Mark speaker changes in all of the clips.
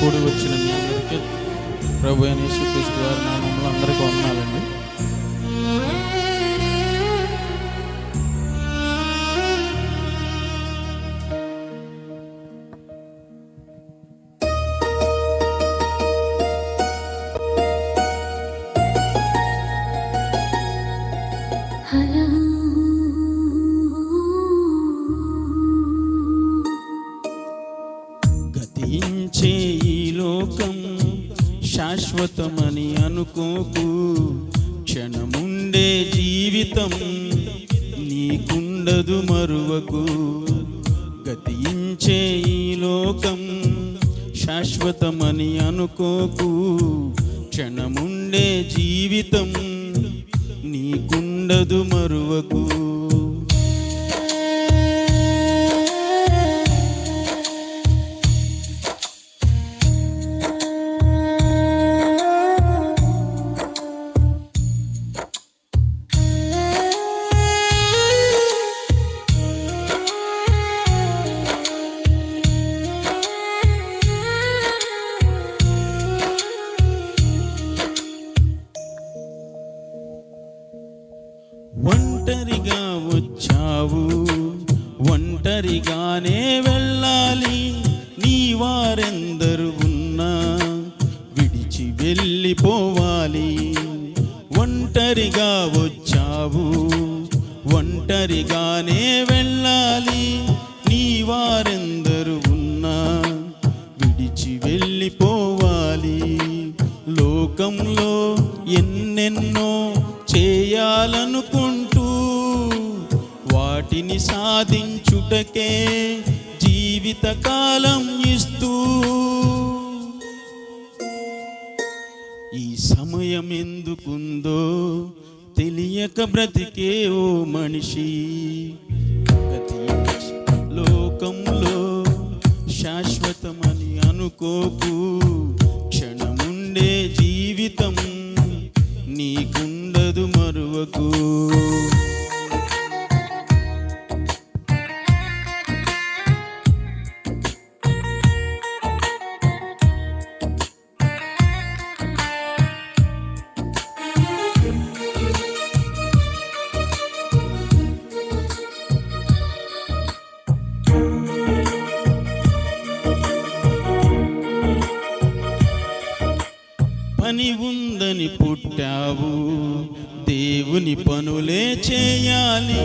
Speaker 1: కూడి వచ్చిన మీ అందరికీ ప్రభు అయిన యేసుక్రీస్తు వారి నామములో అందరికీ వందనాలండి. గతించే ఈ లోకం శాశ్వతమని అనుకోకు, క్షణముండే జీవితం నీకుండదు మరువకు. గతించే ఈ లోకం శాశ్వతమని అనుకోకు, క్షణముండే జీవితం నీకుండదు మరువకు. ఒంటరిగా వచ్చావు, ఒంటరిగానే వెళ్ళాలి. నీ వారెందరు ఉన్నా విడిచి వెళ్ళిపోవాలి. ఒంటరిగా వచ్చావు, ఒంటరిగానే వెళ్ళాలి. నీ వారెందరు ఉన్నా విడిచి వెళ్ళిపోవాలి. లోకంలో ఎన్నెన్నో చేయాలనుకుంటూ వాటిని సాధించుటకే జీవితకాలం ఇస్తూ, ఈ సమయం ఎందుకుందో తెలియక బ్రతికే ఓ మనిషి. లోకంలో శాశ్వతమని అనుకోకు, క్షణముండే జీవితం నీకుండదు మరువకు. పని ఉందని పుట్టావు, దేవుని పనులే చేయాలి.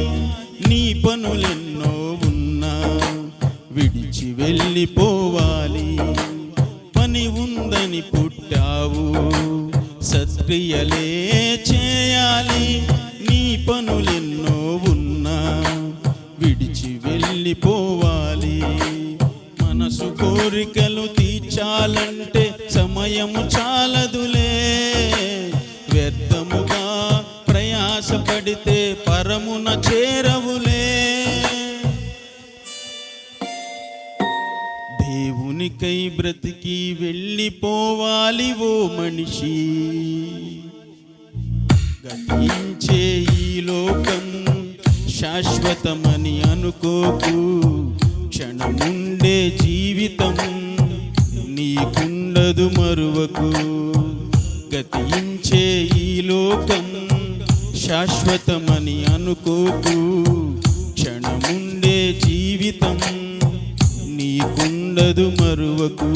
Speaker 1: నీ పనులెన్నో ఉన్నా విడిచి వెళ్ళిపోవాలి. పని ఉందని పుట్టావు, సత్క్రియలే చేయాలి. నీ పనులెన్నో ఉన్నా విడిచి వెళ్ళిపోవాలి. మనసు కోరికలు తీర్చాలంటే సమయము చాలదులే. వ్యర్థముగా ప్రయాసపడితే పరమున చేరవులే. దేవునికై బ్రతికి వెళ్ళిపోవాలి ఓ మనిషి. గతించే ఈ లోకం శాశ్వతమని అనుకోకు, క్షణముండే జీవితం నీకుండదు మరువకు. గతించే ఈ లోకం శాశ్వతమని అనుకోకు, క్షణముండే జీవితం నీకుండదు మరువకు.